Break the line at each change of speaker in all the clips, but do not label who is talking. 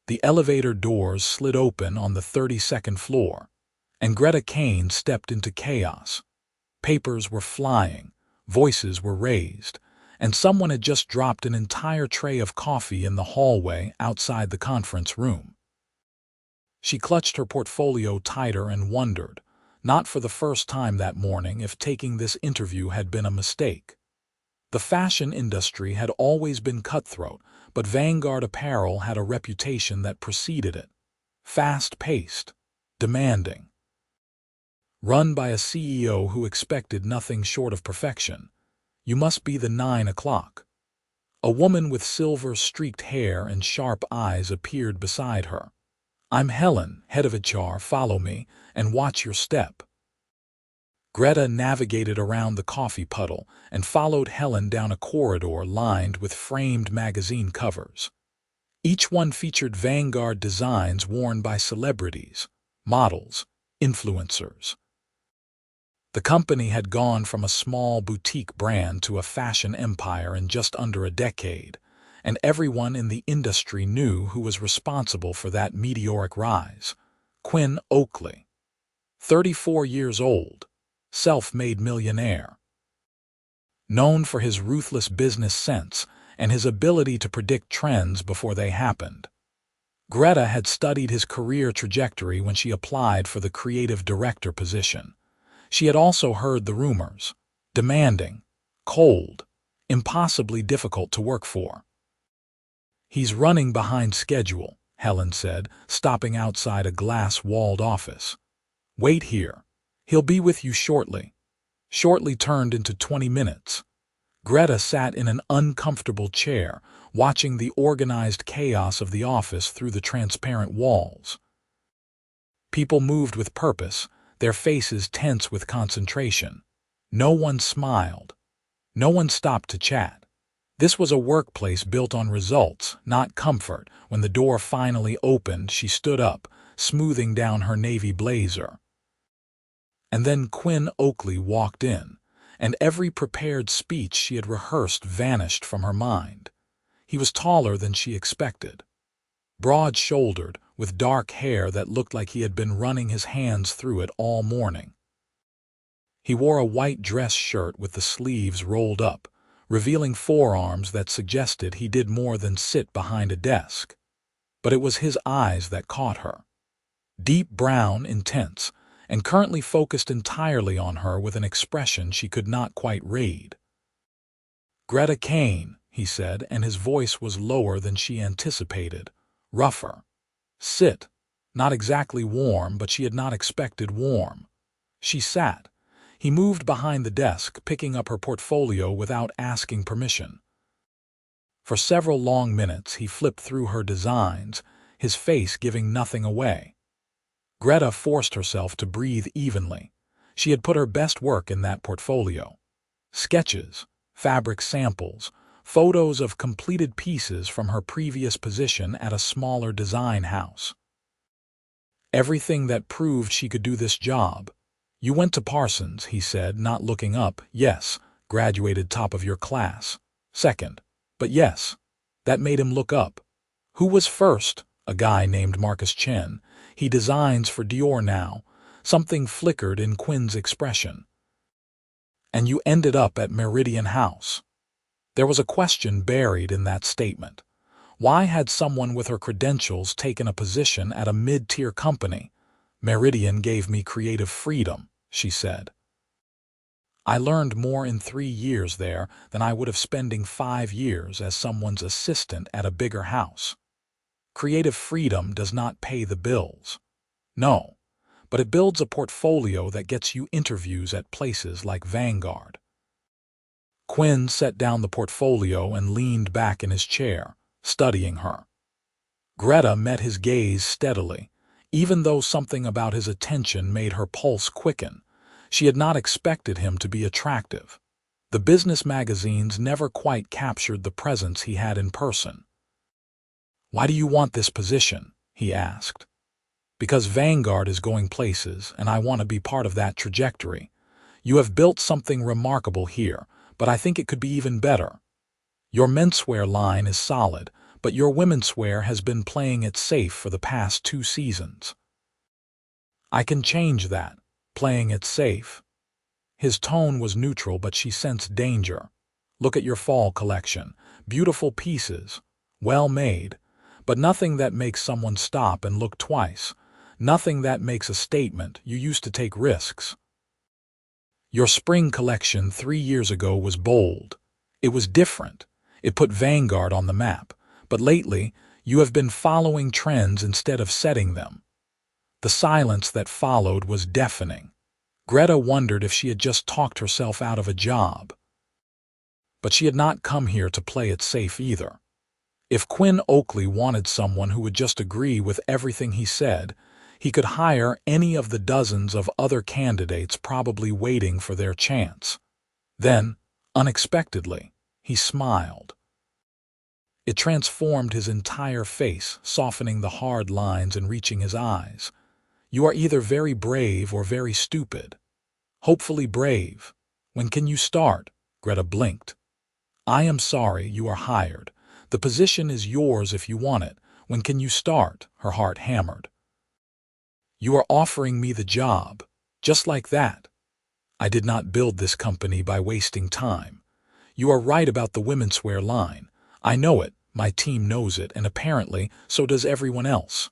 The elevator doors slid open on the 32nd floor, and Greta Kane stepped into chaos. Papers were flying, voices were raised, and someone had just dropped an entire tray of coffee in the hallway outside the conference room. She clutched her portfolio tighter and wondered, not for the first time that morning, if taking this interview had been a mistake. The fashion industry had always been cutthroat, but Vanguard Apparel had a reputation that preceded it. Fast-paced, demanding. Run by a CEO who expected nothing short of perfection. You must be the 9 o'clock. A woman with silver-streaked hair and sharp eyes appeared beside her. I'm Helen, head of HR, follow me, and watch your step. Greta navigated around the coffee puddle and followed Helen down a corridor lined with framed magazine covers. Each one featured Vanguard designs worn by celebrities, models, influencers. The company had gone from a small boutique brand to a fashion empire in just under a decade, and everyone in the industry knew who was responsible for that meteoric rise. Quinn Oakley. 34 years old, self-made millionaire. Known for his ruthless business sense and his ability to predict trends before they happened. Greta had studied his career trajectory when she applied for the creative director position. She had also heard the rumors. Demanding, cold, impossibly difficult to work for. He's running behind schedule, Helen said, stopping outside a glass-walled office. Wait here. He'll be with you shortly. Shortly turned into 20 minutes. Greta sat in an uncomfortable chair, watching the organized chaos of the office through the transparent walls. People moved with purpose, their faces tense with concentration. No one smiled. No one stopped to chat. This was a workplace built on results, not comfort. When the door finally opened, she stood up, smoothing down her navy blazer. And then Quinn Oakley walked in, and every prepared speech she had rehearsed vanished from her mind. He was taller than she expected. Broad-shouldered, with dark hair that looked like he had been running his hands through it all morning. He wore a white dress shirt with the sleeves rolled up, revealing forearms that suggested he did more than sit behind a desk. But it was his eyes that caught her. Deep brown, intense, and currently focused entirely on her with an expression she could not quite read. Greta Kane, he said, and his voice was lower than she anticipated, rougher. Sit. Not exactly warm, but she had not expected warm. She sat. He moved behind the desk, picking up her portfolio without asking permission. For several long minutes he flipped through her designs, his face giving nothing away. Greta forced herself to breathe evenly. She had put her best work in that portfolio. Sketches, fabric samples, photos of completed pieces from her previous position at a smaller design house. Everything that proved she could do this job. You went to Parsons, he said, not looking up. Yes, graduated top of your class. Second. But yes. That made him look up. Who was first? A guy named Marcus Chen. He designs for Dior now. Something flickered in Quinn's expression. And you ended up at Meridian House. There was a question buried in that statement. Why had someone with her credentials taken a position at a mid-tier company? Meridian gave me creative freedom, she said. I learned more in 3 years there than I would have spending 5 years as someone's assistant at a bigger house. Creative freedom does not pay the bills. No, but it builds a portfolio that gets you interviews at places like Vanguard. Quinn set down the portfolio and leaned back in his chair, studying her. Greta met his gaze steadily, even though something about his attention made her pulse quicken. She had not expected him to be attractive. The business magazines never quite captured the presence he had in person. Why do you want this position? He asked. Because Vanguard is going places, and I want to be part of that trajectory. You have built something remarkable here, but I think it could be even better. Your menswear line is solid, but your womenswear has been playing it safe for the past 2 seasons. I can change that, playing it safe. His tone was neutral, but she sensed danger. Look at your fall collection. Beautiful pieces, well made, but nothing that makes someone stop and look twice. Nothing that makes a statement. You used to take risks. Your spring collection 3 years ago was bold. It was different. It put Vanguard on the map. But lately, you have been following trends instead of setting them. The silence that followed was deafening. Greta wondered if she had just talked herself out of a job. But she had not come here to play it safe either. If Quinn Oakley wanted someone who would just agree with everything he said, he could hire any of the dozens of other candidates probably waiting for their chance. Then, unexpectedly, he smiled. It transformed his entire face, softening the hard lines and reaching his eyes. You are either very brave or very stupid. Hopefully brave. When can you start? Greta blinked. I am sorry, you are hired. The position is yours if you want it. When can you start? Her heart hammered. You are offering me the job. Just like that. I did not build this company by wasting time. You are right about the womenswear line. I know it, my team knows it, and apparently so does everyone else.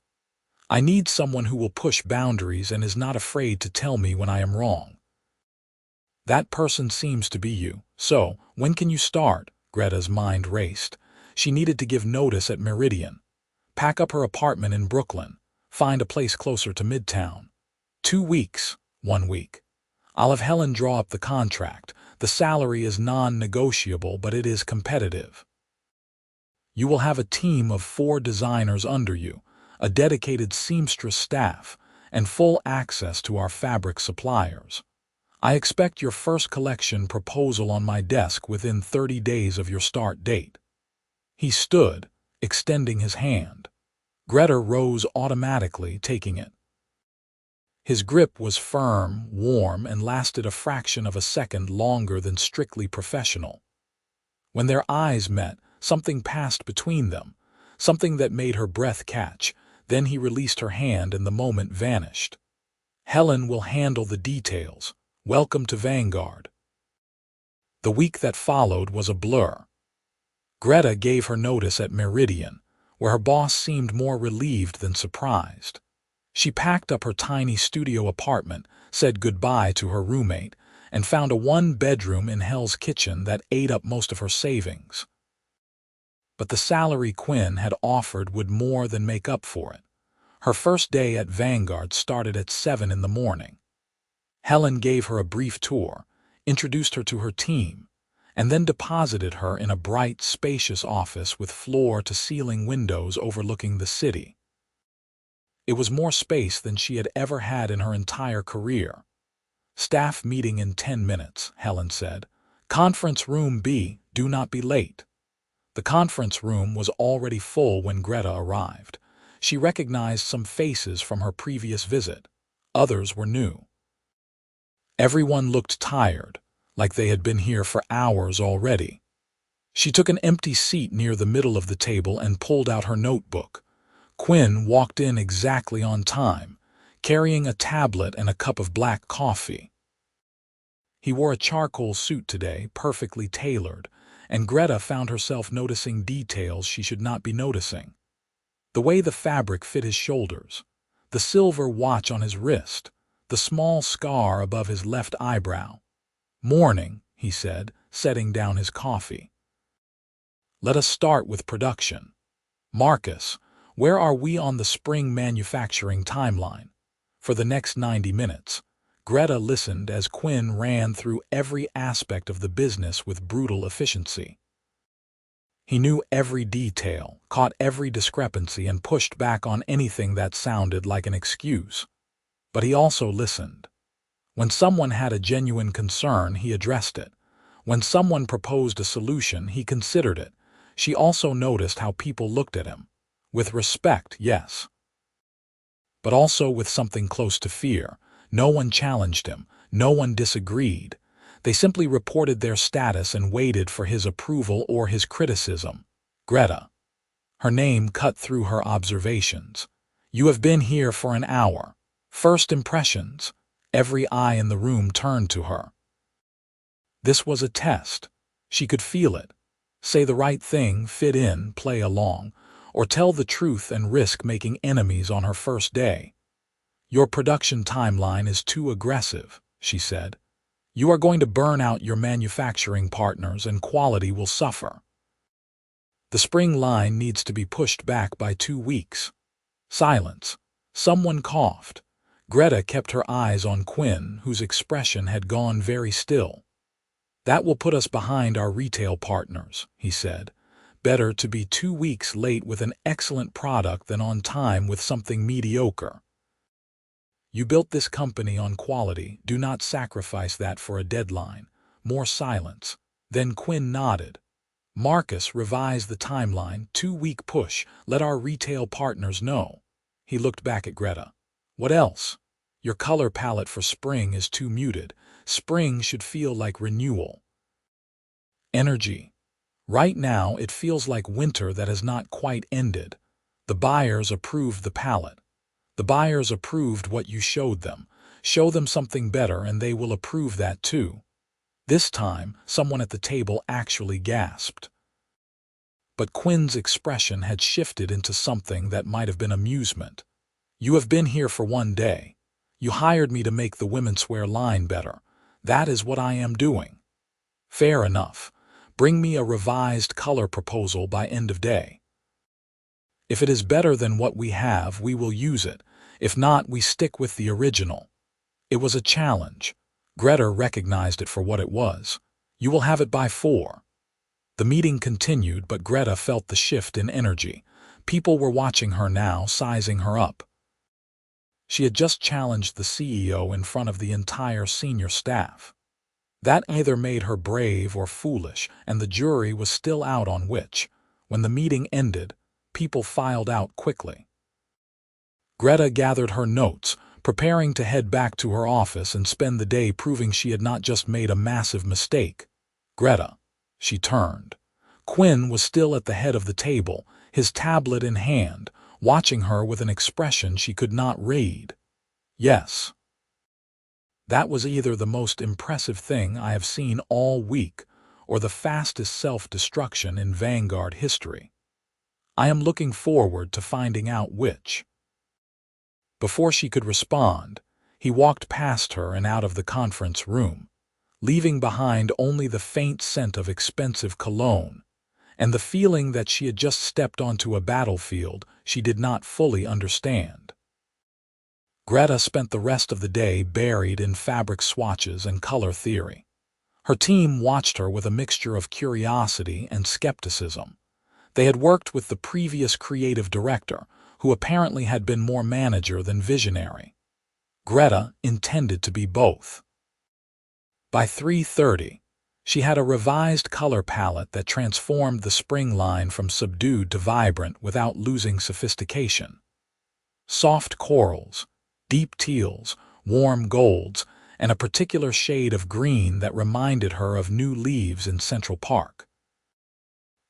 I need someone who will push boundaries and is not afraid to tell me when I am wrong. That person seems to be you. So, when can you start? Greta's mind raced. She needed to give notice at Meridian. Pack up her apartment in Brooklyn. Find a place closer to Midtown. 2 weeks. 1 week. I'll have Helen draw up the contract. The salary is non-negotiable, but it is competitive. You will have a team of 4 designers under you, a dedicated seamstress staff, and full access to our fabric suppliers. I expect your first collection proposal on my desk within 30 days of your start date. He stood, extending his hand. Greta rose automatically, taking it. His grip was firm, warm, and lasted a fraction of a second longer than strictly professional. When their eyes met, something passed between them, something that made her breath catch. Then he released her hand and the moment vanished. Helen will handle the details. Welcome to Vanguard. The week that followed was a blur. Greta gave her notice at Meridian, where her boss seemed more relieved than surprised. She packed up her tiny studio apartment, said goodbye to her roommate, and found a 1-bedroom in Hell's Kitchen that ate up most of her savings. But the salary Quinn had offered would more than make up for it. Her first day at Vanguard started at 7 in the morning. Helen gave her a brief tour, introduced her to her team, and then deposited her in a bright, spacious office with floor-to-ceiling windows overlooking the city. It was more space than she had ever had in her entire career. Staff meeting in 10 minutes, Helen said. Conference room B, do not be late. The conference room was already full when Greta arrived. She recognized some faces from her previous visit. Others were new. Everyone looked tired, like they had been here for hours already. She took an empty seat near the middle of the table and pulled out her notebook. Quinn walked in exactly on time, carrying a tablet and a cup of black coffee. He wore a charcoal suit today, perfectly tailored, and Greta found herself noticing details she should not be noticing. The way the fabric fit his shoulders, the silver watch on his wrist, the small scar above his left eyebrow. Morning, he said, setting down his coffee. Let us start with production. Marcus, where are we on the spring manufacturing timeline? For the next 90 minutes, Greta listened as Quinn ran through every aspect of the business with brutal efficiency. He knew every detail, caught every discrepancy, and pushed back on anything that sounded like an excuse. But he also listened. When someone had a genuine concern, he addressed it. When someone proposed a solution, he considered it. She also noticed how people looked at him. With respect, yes. But also with something close to fear. No one challenged him. No one disagreed. They simply reported their status and waited for his approval or his criticism. Greta. Her name cut through her observations. "You have been here for an hour." First impressions. Every eye in the room turned to her. This was a test. She could feel it. Say the right thing, fit in, play along, or tell the truth and risk making enemies on her first day. "Your production timeline is too aggressive," she said. "You are going to burn out your manufacturing partners and quality will suffer. The spring line needs to be pushed back by 2 weeks." Silence. Someone coughed. Greta kept her eyes on Quinn, whose expression had gone very still. "That will put us behind our retail partners," he said. "Better to be 2 weeks late with an excellent product than on time with something mediocre. You built this company on quality. Do not sacrifice that for a deadline." More silence. Then Quinn nodded. "Marcus, revise the timeline. 2-week push. Let our retail partners know." He looked back at Greta. "What else? Your color palette for spring is too muted. Spring should feel like renewal. Energy. Right now, it feels like winter that has not quite ended." The buyers approved the palette. "The buyers approved what you showed them. Show them something better and they will approve that too." This time, someone at the table actually gasped. But Quinn's expression had shifted into something that might have been amusement. "You have been here for 1 day. You hired me to make the women's wear line better. That is what I am doing. Fair enough. Bring me a revised color proposal by end of day. If it is better than what we have, we will use it. If not, we stick with the original." It was a challenge. Greta recognized it for what it was. "You will have it by 4. The meeting continued, but Greta felt the shift in energy. People were watching her now, sizing her up. She had just challenged the CEO in front of the entire senior staff. That either made her brave or foolish, and the jury was still out on which. When the meeting ended, people filed out quickly. Greta gathered her notes, preparing to head back to her office and spend the day proving she had not just made a massive mistake. "Greta." She turned. Quinn was still at the head of the table, his tablet in hand, watching her with an expression she could not read. "Yes." "That was either the most impressive thing I have seen all week or the fastest self-destruction in Vanguard history. I am looking forward to finding out which." Before she could respond, he walked past her and out of the conference room, leaving behind only the faint scent of expensive cologne and the feeling that she had just stepped onto a battlefield she did not fully understand. Greta spent the rest of the day buried in fabric swatches and color theory. Her team watched her with a mixture of curiosity and skepticism. They had worked with the previous creative director, who apparently had been more manager than visionary. Greta intended to be both. By 3:30, she had a revised color palette that transformed the spring line from subdued to vibrant without losing sophistication. Soft corals, deep teals, warm golds, and a particular shade of green that reminded her of new leaves in Central Park.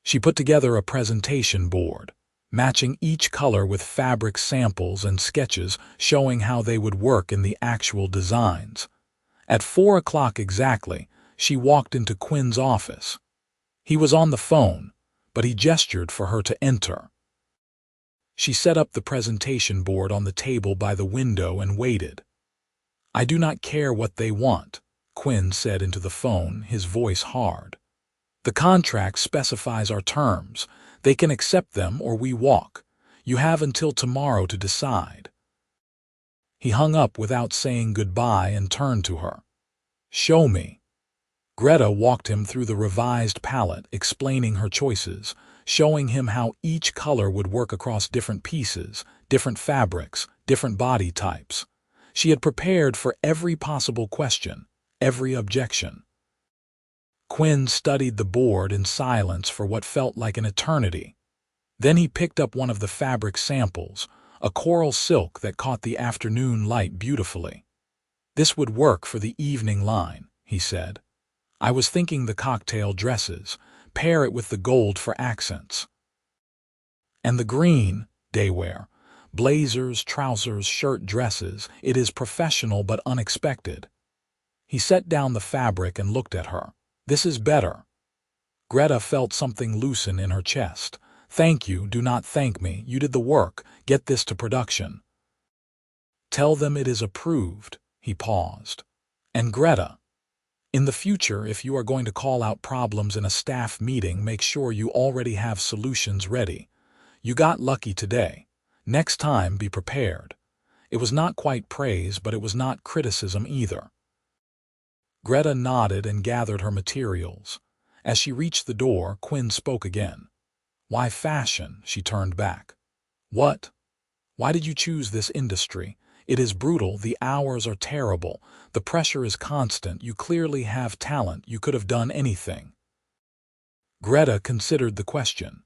She put together a presentation board, matching each color with fabric samples and sketches showing how they would work in the actual designs. At 4 o'clock exactly, she walked into Quinn's office. He was on the phone, but he gestured for her to enter. She set up the presentation board on the table by the window and waited. "I do not care what they want," Quinn said into the phone, his voice hard. "The contract specifies our terms. They can accept them or we walk. You have until tomorrow to decide." He hung up without saying goodbye and turned to her. "Show me." Greta walked him through the revised palette, explaining her choices, showing him how each color would work across different pieces, different fabrics, different body types. She had prepared for every possible question, every objection. Quinn studied the board in silence for what felt like an eternity. Then he picked up one of the fabric samples, a coral silk that caught the afternoon light beautifully. "This would work for the evening line," he said. "I was thinking the cocktail dresses. Pair it with the gold for accents." And the green, day wear. Blazers, trousers, shirt, dresses. It is professional but unexpected. He set down the fabric and looked at her. This is better. Greta felt something loosen in her chest. Thank you, do not thank me. You did the work. Get this to production. Tell them it is approved. He paused. And Greta, in the future, if you are going to call out problems in a staff meeting, make sure you already have solutions ready. You got lucky today. Next time, be prepared. It was not quite praise, but it was not criticism either. Greta nodded and gathered her materials. As she reached the door, Quinn spoke again. Why fashion? She turned back. What? Why did you choose this industry? It is brutal, the hours are terrible, the pressure is constant, you clearly have talent, you could have done anything. Greta considered the question.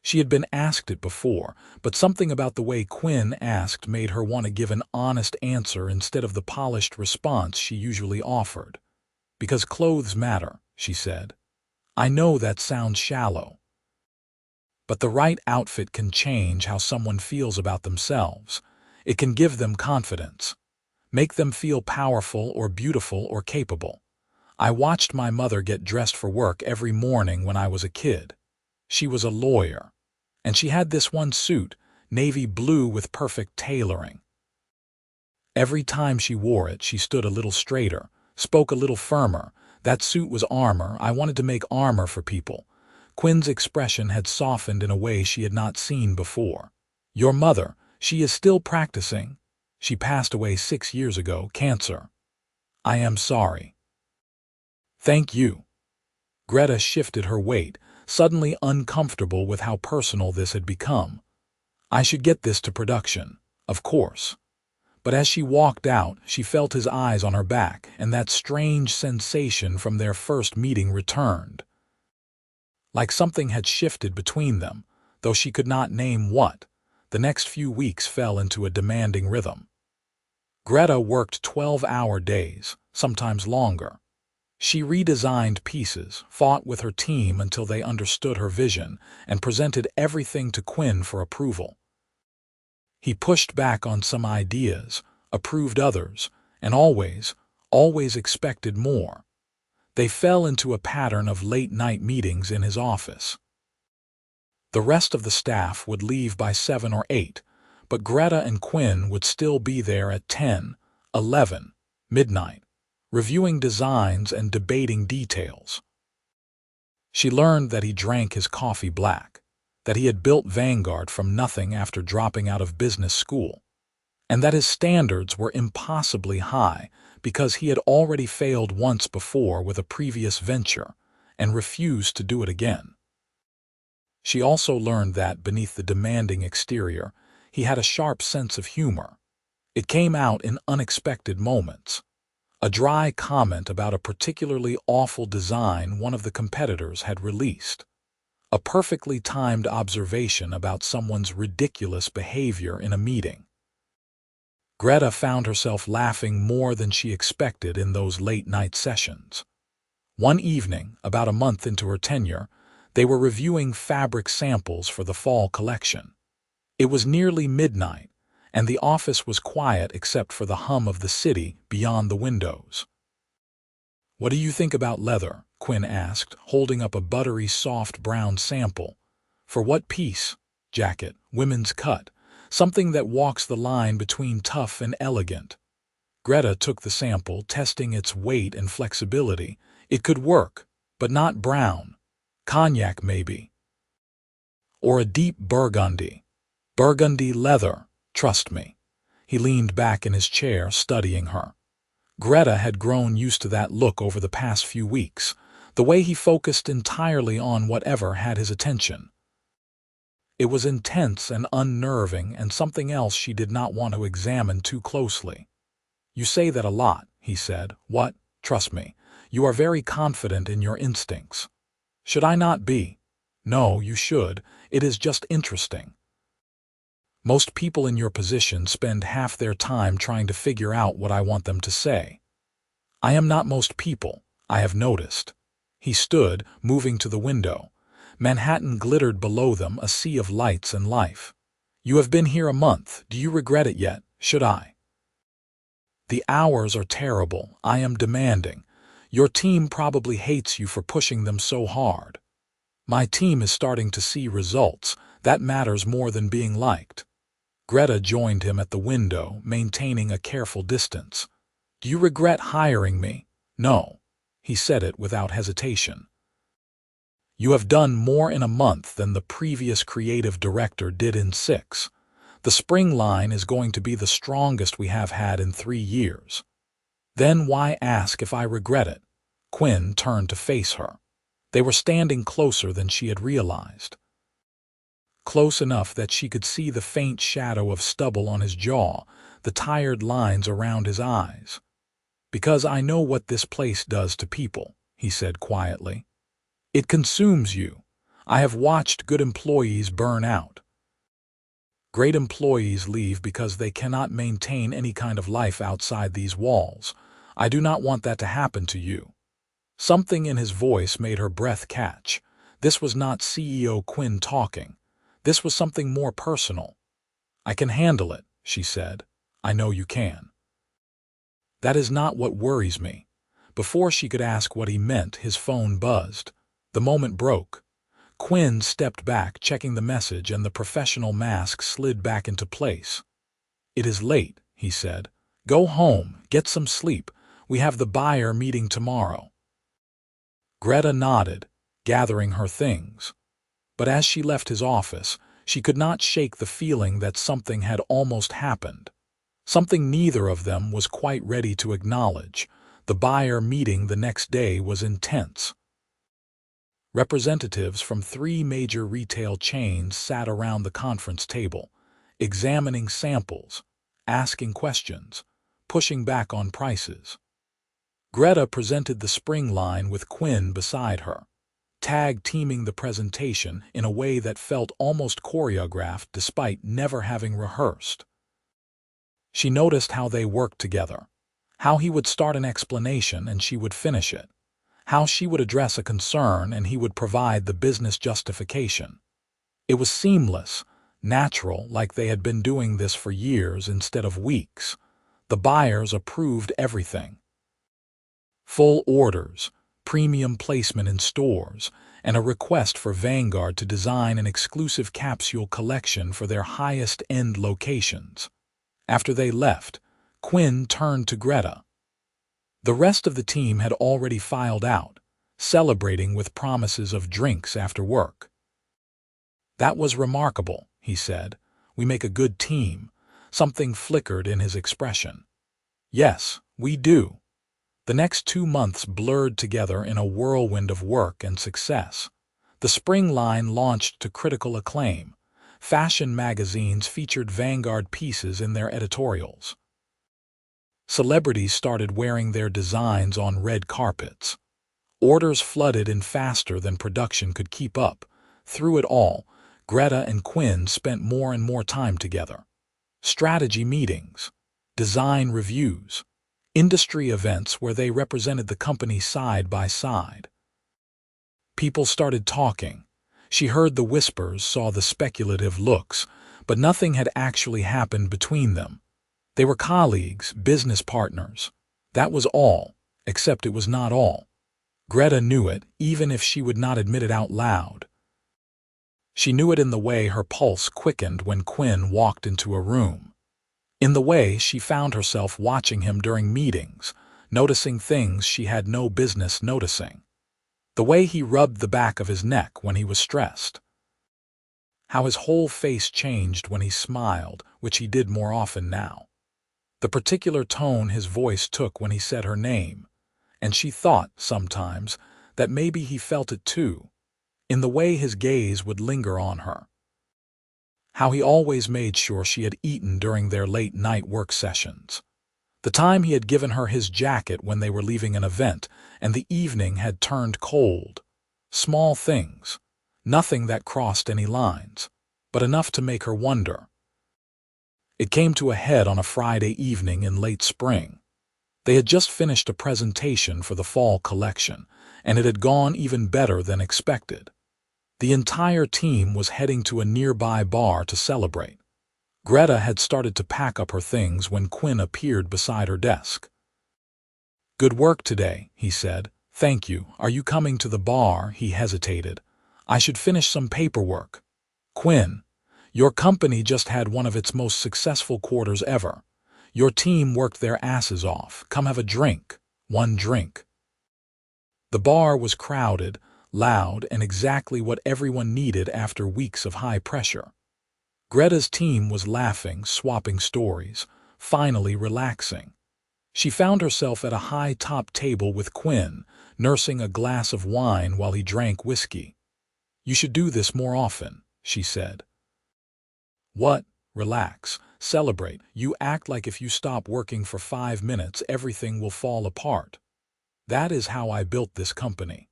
She had been asked it before, but something about the way Quinn asked made her want to give an honest answer instead of the polished response she usually offered. Because clothes matter, she said. I know that sounds shallow. But the right outfit can change how someone feels about themselves. It can give them confidence, make them feel powerful or beautiful or capable. I watched my mother get dressed for work every morning when I was a kid. She was a lawyer, and she had this one suit, navy blue with perfect tailoring. Every time she wore it, she stood a little straighter, spoke a little firmer. That suit was armor. I wanted to make armor for people. Quinn's expression had softened in a way she had not seen before. Your mother, she is still practicing. She passed away 6 years ago, cancer. I am sorry. Thank you. Greta shifted her weight, suddenly uncomfortable with how personal this had become. I should get this to production, of course. But as she walked out, she felt his eyes on her back, and that strange sensation from their first meeting returned. Like something had shifted between them, though she could not name what. The next few weeks fell into a demanding rhythm. Greta worked 12-hour days, sometimes longer. She redesigned pieces, fought with her team until they understood her vision, and presented everything to Quinn for approval. He pushed back on some ideas, approved others, and always expected more. They fell into a pattern of late-night meetings in his office. The rest of the staff would leave by 7 or 8, but Greta and Quinn would still be there at 10, 11, midnight, reviewing designs and debating details. She learned that he drank his coffee black, that he had built Vanguard from nothing after dropping out of business school, and that his standards were impossibly high because he had already failed once before with a previous venture and refused to do it again. She also learned that, beneath the demanding exterior, he had a sharp sense of humor. It came out in unexpected moments. A dry comment about a particularly awful design one of the competitors had released. A perfectly timed observation about someone's ridiculous behavior in a meeting. Greta found herself laughing more than she expected in those late-night sessions. One evening, about a month into her tenure, they were reviewing fabric samples for the fall collection. It was nearly midnight, and the office was quiet except for the hum of the city beyond the windows. What do you think about leather? Quinn asked, holding up a buttery soft brown sample. For what piece? Jacket, women's cut, something that walks the line between tough and elegant. Greta took the sample, testing its weight and flexibility. It could work, but not brown. Cognac, maybe. Or a deep burgundy. Burgundy leather, trust me. He leaned back in his chair, studying her. Greta had grown used to that look over the past few weeks, the way he focused entirely on whatever had his attention. It was intense and unnerving, and something else she did not want to examine too closely. You say that a lot, he said. What? Trust me. You are very confident in your instincts. Should I not be? No, you should. It is just interesting. Most people in your position spend half their time trying to figure out what I want them to say. I am not most people, I have noticed. He stood, moving to the window. Manhattan glittered below them, a sea of lights and life. "You have been here a month. Do you regret it yet? Should I?" "The hours are terrible. I am demanding. Your team probably hates you for pushing them so hard." "My team is starting to see results. That matters more than being liked." Greta joined him at the window, maintaining a careful distance. "Do you regret hiring me?" "No." He said it without hesitation. "You have done more in a month than the previous creative director did in 6. The spring line is going to be the strongest we have had in 3 years." "Then why ask if I regret it?" Quinn turned to face her. They were standing closer than she had realized. Close enough that she could see the faint shadow of stubble on his jaw, the tired lines around his eyes. "Because I know what this place does to people," he said quietly. "It consumes you. I have watched good employees burn out. Great employees leave because they cannot maintain any kind of life outside these walls. I do not want that to happen to you." Something in his voice made her breath catch. This was not CEO Quinn talking. This was something more personal. "I can handle it," she said. "I know you can." "That is not what worries me." Before she could ask what he meant, his phone buzzed. The moment broke. Quinn stepped back, checking the message, and the professional mask slid back into place. "It is late," he said. "Go home, get some sleep. We have the buyer meeting tomorrow." Greta nodded, gathering her things. But as she left his office, she could not shake the feeling that something had almost happened. Something neither of them was quite ready to acknowledge. The buyer meeting the next day was intense. Representatives from 3 major retail chains sat around the conference table, examining samples, asking questions, pushing back on prices. Greta presented the spring line with Quinn beside her, tag-teaming the presentation in a way that felt almost choreographed despite never having rehearsed. She noticed how they worked together, how he would start an explanation and she would finish it, how she would address a concern and he would provide the business justification. It was seamless, natural, like they had been doing this for years instead of weeks. The buyers approved everything. Full orders, premium placement in stores, and a request for Vanguard to design an exclusive capsule collection for their highest-end locations. After they left, Quinn turned to Greta. The rest of the team had already filed out, celebrating with promises of drinks after work. "That was remarkable," he said. "We make a good team." Something flickered in his expression. "Yes, we do." The next 2 months blurred together in a whirlwind of work and success. The spring line launched to critical acclaim. Fashion magazines featured Vanguard pieces in their editorials. Celebrities started wearing their designs on red carpets. Orders flooded in faster than production could keep up. Through it all, Greta and Quinn spent more and more time together. Strategy meetings, design reviews, industry events where they represented the company side by side. People started talking. She heard the whispers, saw the speculative looks, but nothing had actually happened between them. They were colleagues, business partners. That was all, except it was not all. Greta knew it, even if she would not admit it out loud. She knew it in the way her pulse quickened when Quinn walked into a room. In the way she found herself watching him during meetings, noticing things she had no business noticing. The way he rubbed the back of his neck when he was stressed. How his whole face changed when he smiled, which he did more often now. The particular tone his voice took when he said her name. And she thought, sometimes, that maybe he felt it too, in the way his gaze would linger on her. How he always made sure she had eaten during their late-night work sessions. The time he had given her his jacket when they were leaving an event, and the evening had turned cold. Small things, nothing that crossed any lines, but enough to make her wonder. It came to a head on a Friday evening in late spring. They had just finished a presentation for the fall collection, and it had gone even better than expected. The entire team was heading to a nearby bar to celebrate. Greta had started to pack up her things when Quinn appeared beside her desk. "Good work today," he said. "Thank you. Are you coming to the bar?" He hesitated. "I should finish some paperwork." "Quinn, your company just had one of its most successful quarters ever. Your team worked their asses off. Come have a drink. One drink." The bar was crowded, loud, and exactly what everyone needed after weeks of high pressure. Greta's team was laughing, swapping stories, finally relaxing. She found herself at a high-top table with Quinn, nursing a glass of wine while he drank whiskey. "You should do this more often," she said. "What? Relax. Celebrate. You act like if you stop working for 5 minutes, everything will fall apart. That is how I built this company.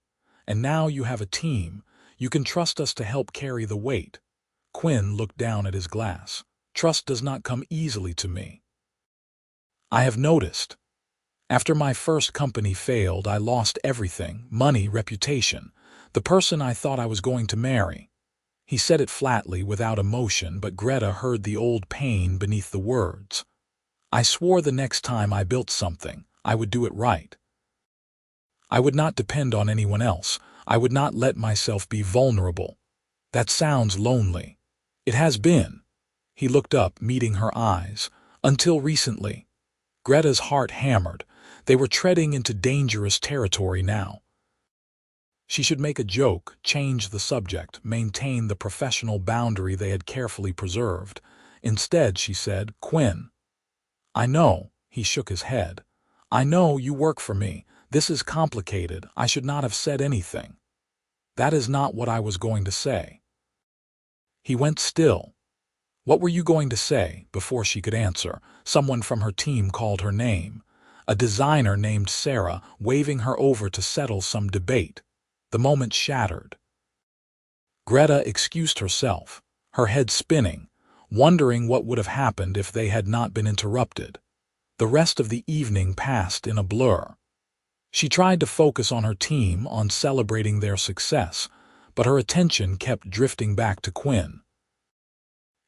And now you have a team. You can trust us to help carry the weight." Quinn looked down at his glass. "Trust does not come easily to me. I have noticed. After my first company failed, I lost everything: money, reputation, the person I thought I was going to marry." He said it flatly, without emotion, but Greta heard the old pain beneath the words. "I swore the next time I built something, I would do it right. I would not depend on anyone else. I would not let myself be vulnerable." "That sounds lonely." "It has been." He looked up, meeting her eyes. "Until recently." Greta's heart hammered. They were treading into dangerous territory now. She should make a joke, change the subject, maintain the professional boundary they had carefully preserved. Instead, she said, "Quinn, I know." He shook his head. "I know you work for me. This is complicated. I should not have said anything." "That is not what I was going to say." He went still. "What were you going to say?" Before she could answer, someone from her team called her name. A designer named Sarah, waving her over to settle some debate. The moment shattered. Greta excused herself, her head spinning, wondering what would have happened if they had not been interrupted. The rest of the evening passed in a blur. She tried to focus on her team, on celebrating their success, but her attention kept drifting back to Quinn.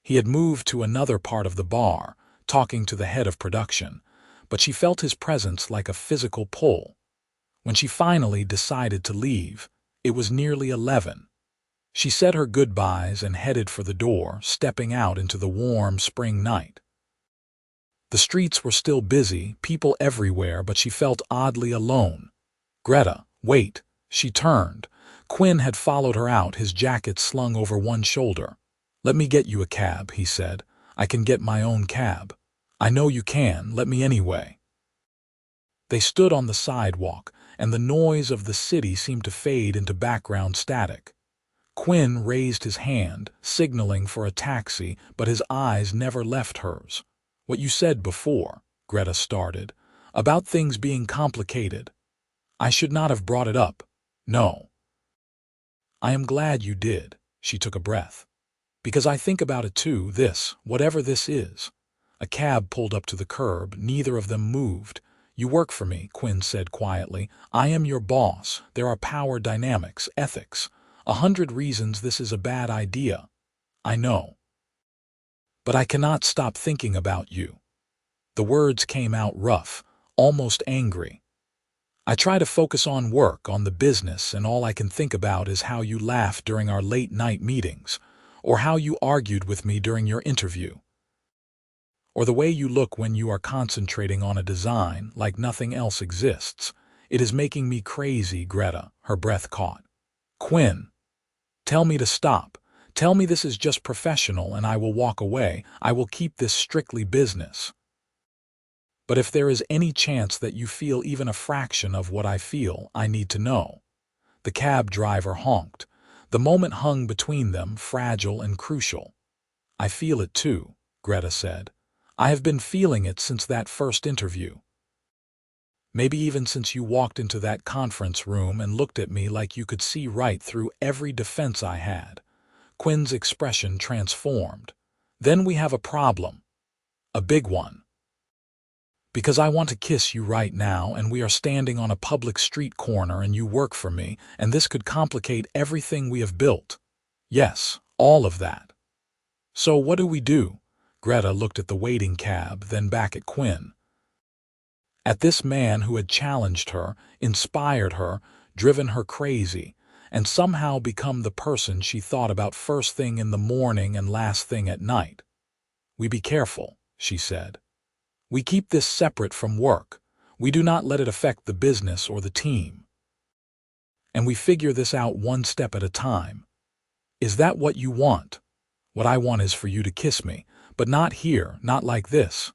He had moved to another part of the bar, talking to the head of production, but she felt his presence like a physical pull. When she finally decided to leave, it was nearly 11. She said her goodbyes and headed for the door, stepping out into the warm spring night. The streets were still busy, people everywhere, but she felt oddly alone. "Greta, wait." She turned. Quinn had followed her out, his jacket slung over one shoulder. "Let me get you a cab," he said. "I can get my own cab." "I know you can. Let me anyway." They stood on the sidewalk, and the noise of the city seemed to fade into background static. Quinn raised his hand, signaling for a taxi, but his eyes never left hers. "What you said before," Greta started, "about things being complicated. I should not have brought it up. No. I am glad you did." She took a breath. "Because I think about it too, whatever this is." A cab pulled up to the curb. Neither of them moved. "You work for me," Quinn said quietly. "I am your boss. There are power dynamics, ethics, 100 reasons this is a bad idea. I know. But I cannot stop thinking about you." The words came out rough, almost angry. "I try to focus on work, on the business, and all I can think about is how you laughed during our late-night meetings, or how you argued with me during your interview, or the way you look when you are concentrating on a design like nothing else exists. It is making me crazy." Greta, her breath caught. "Quinn, tell me to stop. Tell me this is just professional and I will walk away. I will keep this strictly business. But if there is any chance that you feel even a fraction of what I feel, I need to know." The cab driver honked. The moment hung between them, fragile and crucial. "I feel it too," Greta said. "I have been feeling it since that first interview. Maybe even since you walked into that conference room and looked at me like you could see right through every defense I had." Quinn's expression transformed. "Then we have a problem. A big one. Because I want to kiss you right now, and we are standing on a public street corner and you work for me, and this could complicate everything we have built." Yes, all of that. So what do we do? Greta looked at the waiting cab, then back at Quinn. At this man who had challenged her, inspired her, driven her crazy, and somehow become the person she thought about first thing in the morning and last thing at night. We be careful, she said. We keep this separate from work. We do not let it affect the business or the team. And we figure this out one step at a time. Is that what you want? What I want is for you to kiss me, but not here, not like this.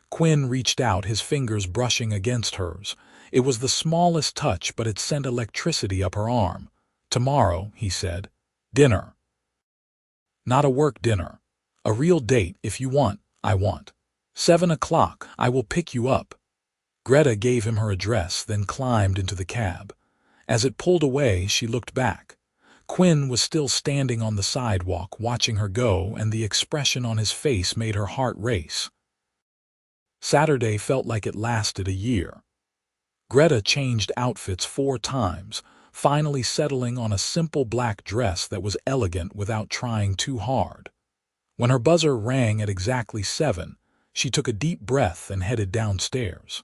Quinn reached out, his fingers brushing against hers. It was the smallest touch, but it sent electricity up her arm. Tomorrow, he said. Dinner. Not a work dinner. A real date, if you want, I want. 7 o'clock, I will pick you up. Greta gave him her address, then climbed into the cab. As it pulled away, she looked back. Quinn was still standing on the sidewalk, watching her go, and the expression on his face made her heart race. Saturday felt like it lasted a year. Greta changed outfits 4 times, finally settling on a simple black dress that was elegant without trying too hard. When her buzzer rang at exactly 7, she took a deep breath and headed downstairs.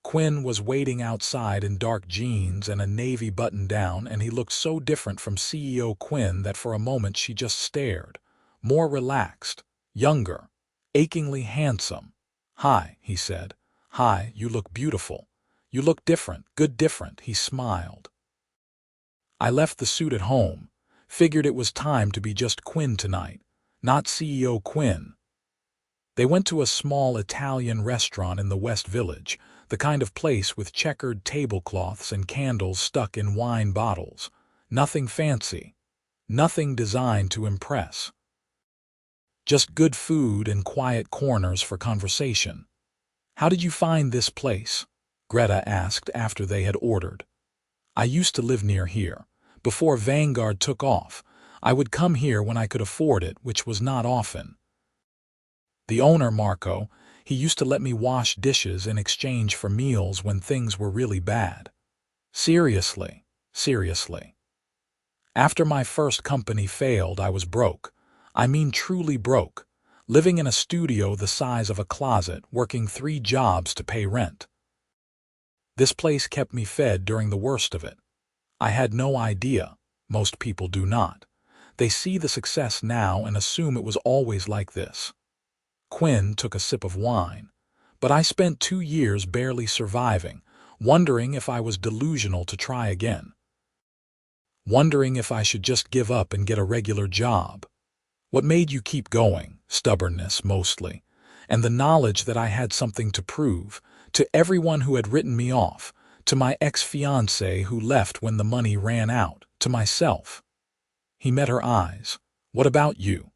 Quinn was waiting outside in dark jeans and a navy button-down, and he looked so different from CEO Quinn that for a moment she just stared. More relaxed, younger, achingly handsome. "Hi," he said. "Hi, you look beautiful. You look different, good different," he smiled. "I left the suit at home. Figured it was time to be just Quinn tonight, not CEO Quinn." They went to a small Italian restaurant in the West Village, the kind of place with checkered tablecloths and candles stuck in wine bottles. Nothing fancy. Nothing designed to impress. Just good food and quiet corners for conversation. "How did you find this place?" Greta asked after they had ordered. "I used to live near here. Before Vanguard took off, I would come here when I could afford it, which was not often. The owner, Marco, he used to let me wash dishes in exchange for meals when things were really bad. Seriously, seriously. After my first company failed, I was broke. I mean truly broke, living in a studio the size of a closet, working 3 jobs to pay rent. This place kept me fed during the worst of it. I had no idea. Most people do not. They see the success now and assume it was always like this." Quinn took a sip of wine. "But I spent 2 years barely surviving, wondering if I was delusional to try again. Wondering if I should just give up and get a regular job. What made you keep going? Stubbornness, mostly. And the knowledge that I had something to prove, to everyone who had written me off, to my ex-fiancé who left when the money ran out, to myself." He met her eyes. "What about you?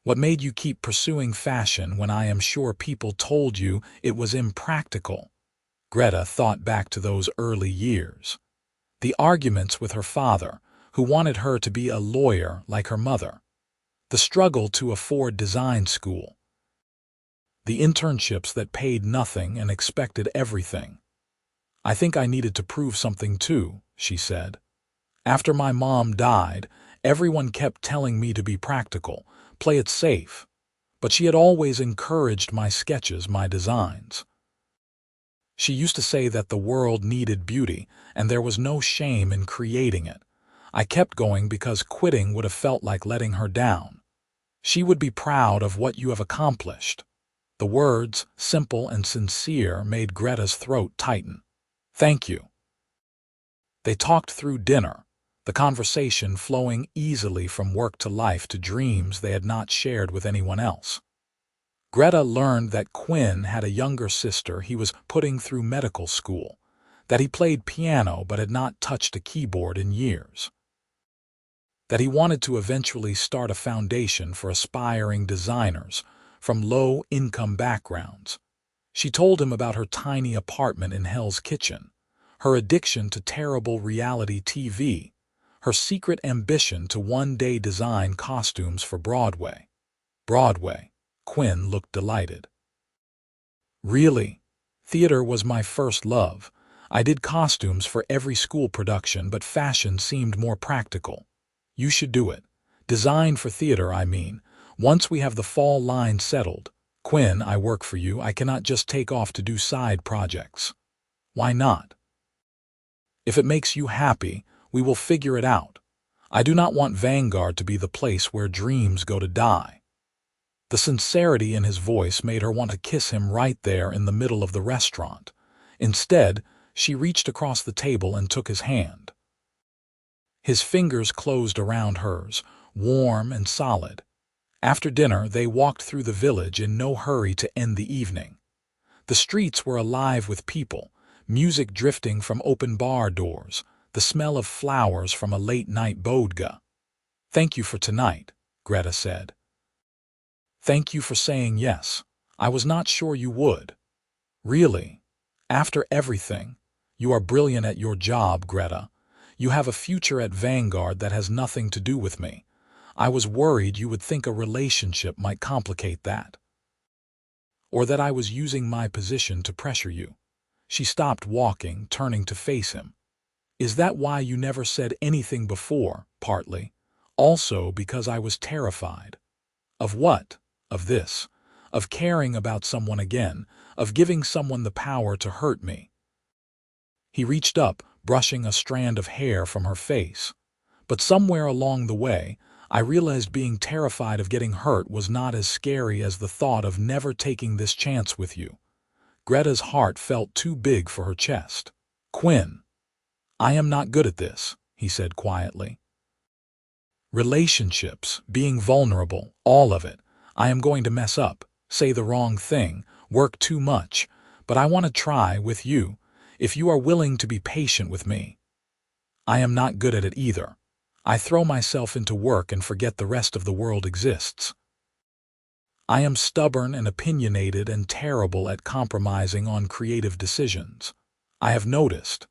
What made you keep pursuing fashion when I am sure people told you it was impractical?" Greta thought back to those early years. The arguments with her father, who wanted her to be a lawyer like her mother. The struggle to afford design school. The internships that paid nothing and expected everything. "I think I needed to prove something too," she said. "After my mom died, everyone kept telling me to be practical, play it safe. But she had always encouraged my sketches, my designs. She used to say that the world needed beauty, and there was no shame in creating it. I kept going because quitting would have felt like letting her down. She would be proud of what you have accomplished." The words, simple and sincere, made Greta's throat tighten. "Thank you." They talked through dinner, the conversation flowing easily from work to life to dreams they had not shared with anyone else. Greta learned that Quinn had a younger sister he was putting through medical school, that he played piano but had not touched a keyboard in years, that he wanted to eventually start a foundation for aspiring designers from low-income backgrounds. She told him about her tiny apartment in Hell's Kitchen, her addiction to terrible reality TV, her secret ambition to one day design costumes for Broadway. Broadway. Quinn looked delighted. "Really? Theater was my first love. I did costumes for every school production, but fashion seemed more practical." You should do it. Designed for theater, I mean. Once we have the fall line settled. Quinn, I work for you. I cannot just take off to do side projects. Why not? If it makes you happy, we will figure it out. I do not want Vanguard to be the place where dreams go to die. The sincerity in his voice made her want to kiss him right there in the middle of the restaurant. Instead, she reached across the table and took his hand. His fingers closed around hers, warm and solid. After dinner, they walked through the village in no hurry to end the evening. The streets were alive with people, music drifting from open bar doors, the smell of flowers from a late-night bodega. "Thank you for tonight," Greta said. "Thank you for saying yes. I was not sure you would." "Really? After everything? You are brilliant at your job, Greta. You have a future at Vanguard that has nothing to do with me. I was worried you would think a relationship might complicate that. Or that I was using my position to pressure you." She stopped walking, turning to face him. "Is that why you never said anything before?" "Partly. Also because I was terrified." "Of what?" "Of this. Of caring about someone again. Of giving someone the power to hurt me." He reached up, brushing a strand of hair from her face. "But somewhere along the way, I realized being terrified of getting hurt was not as scary as the thought of never taking this chance with you." Greta's heart felt too big for her chest. "Quinn, I am not good at this," he said quietly. "Relationships, being vulnerable, all of it. I am going to mess up, say the wrong thing, work too much, but I want to try with you, if you are willing to be patient with me. I am not good at it either. I throw myself into work and forget the rest of the world exists. I am stubborn and opinionated and terrible at compromising on creative decisions. I have noticed.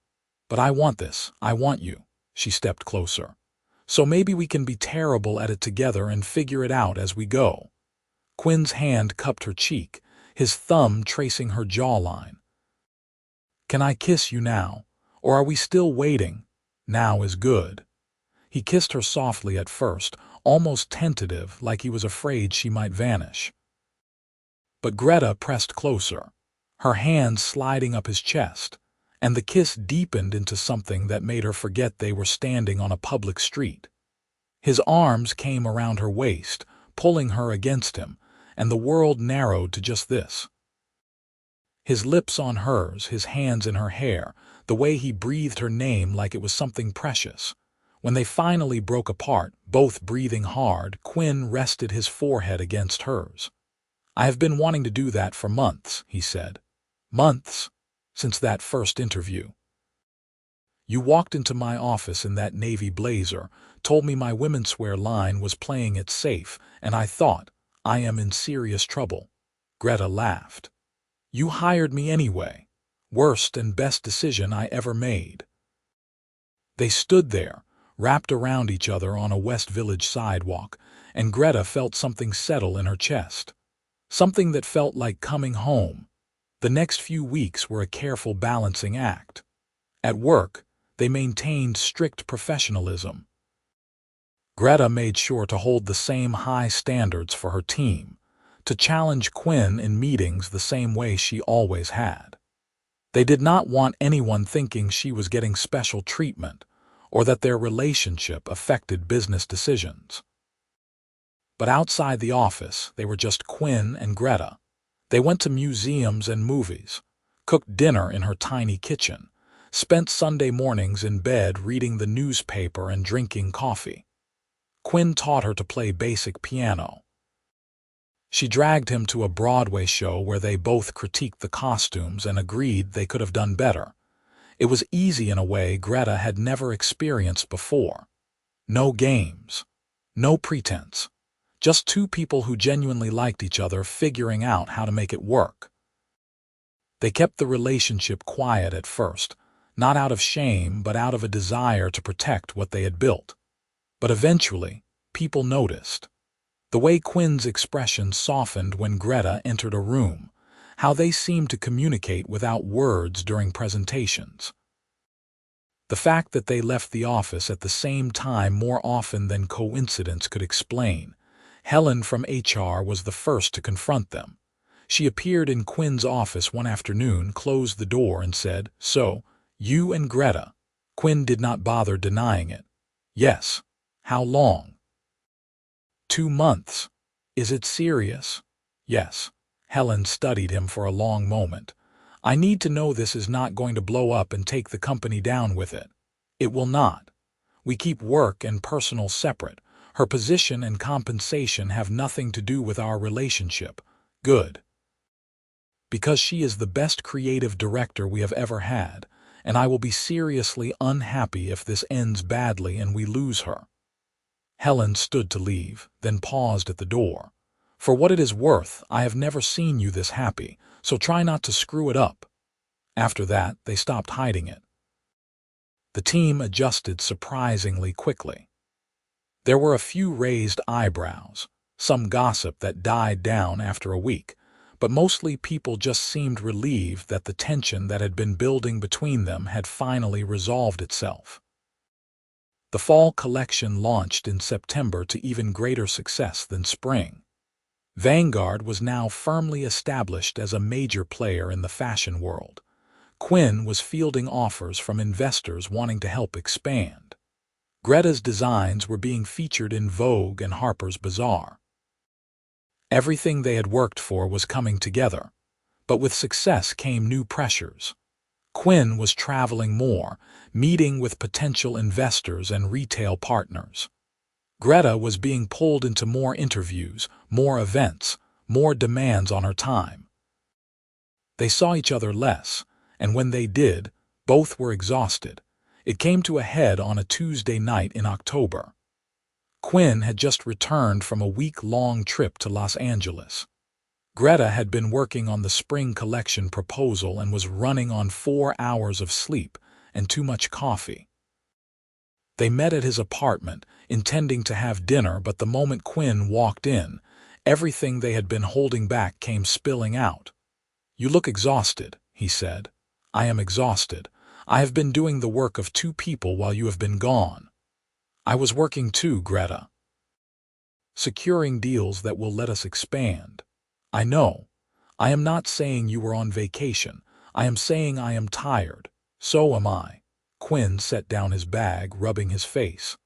But I want this. I want you." She stepped closer. "So maybe we can be terrible at it together and figure it out as we go." Quinn's hand cupped her cheek, his thumb tracing her jawline. "Can I kiss you now? Or are we still waiting? Now is good." He kissed her softly at first, almost tentative, like he was afraid she might vanish. But Greta pressed closer, her hands sliding up his chest, and the kiss deepened into something that made her forget they were standing on a public street. His arms came around her waist, pulling her against him, and the world narrowed to just this. His lips on hers, his hands in her hair, the way he breathed her name like it was something precious. When they finally broke apart, both breathing hard, Quinn rested his forehead against hers. "I have been wanting to do that for months," he said. "Months? Since that first interview. You walked into my office in that navy blazer, told me my women's wear line was playing it safe, and I thought, I am in serious trouble." Greta laughed. "You hired me anyway. Worst and best decision I ever made." They stood there, wrapped around each other on a West Village sidewalk, and Greta felt something settle in her chest. Something that felt like coming home. The next few weeks were a careful balancing act. At work, they maintained strict professionalism. Greta made sure to hold the same high standards for her team, to challenge Quinn in meetings the same way she always had. They did not want anyone thinking she was getting special treatment, or that their relationship affected business decisions. But outside the office, they were just Quinn and Greta. They went to museums and movies, cooked dinner in her tiny kitchen, spent Sunday mornings in bed reading the newspaper and drinking coffee. Quinn taught her to play basic piano. She dragged him to a Broadway show where they both critiqued the costumes and agreed they could have done better. It was easy in a way Greta had never experienced before. No games. No pretense. Just two people who genuinely liked each other figuring out how to make it work. They kept the relationship quiet at first, not out of shame but out of a desire to protect what they had built. But eventually, people noticed. The way Quinn's expression softened when Greta entered a room, how they seemed to communicate without words during presentations. The fact that they left the office at the same time more often than coincidence could explain. Helen from HR was the first to confront them. She appeared in Quinn's office one afternoon, closed the door, and said, "So, you and Greta?" Quinn did not bother denying it. "Yes." "How long?" 2 months. "Is it serious?" "Yes." Helen studied him for a long moment. "I need to know this is not going to blow up and take the company down with it." "It will not. We keep work and personal separate. Her position and compensation have nothing to do with our relationship." "Good. Because she is the best creative director we have ever had, and I will be seriously unhappy if this ends badly and we lose her." Helen stood to leave, then paused at the door. "For what it is worth, I have never seen you this happy, so try not to screw it up." After that, they stopped hiding it. The team adjusted surprisingly quickly. There were a few raised eyebrows, some gossip that died down after a week, but mostly people just seemed relieved that the tension that had been building between them had finally resolved itself. The fall collection launched in September to even greater success than spring. Vanguard was now firmly established as a major player in the fashion world. Quinn was fielding offers from investors wanting to help expand. Greta's designs were being featured in Vogue and Harper's Bazaar. Everything they had worked for was coming together, but with success came new pressures. Quinn was traveling more, meeting with potential investors and retail partners. Greta was being pulled into more interviews, more events, more demands on her time. They saw each other less, and when they did, both were exhausted. It came to a head on a Tuesday night in October. Quinn had just returned from a week-long trip to Los Angeles. Greta had been working on the spring collection proposal and was running on 4 hours of sleep and too much coffee. They met at his apartment, intending to have dinner, but the moment Quinn walked in, everything they had been holding back came spilling out. "You look exhausted," he said. "I am exhausted. I have been doing the work of 2 people while you have been gone." "I was working too, Greta. Securing deals that will let us expand." "I know. I am not saying you were on vacation. I am saying I am tired. So am I." Quinn set down his bag, rubbing his face.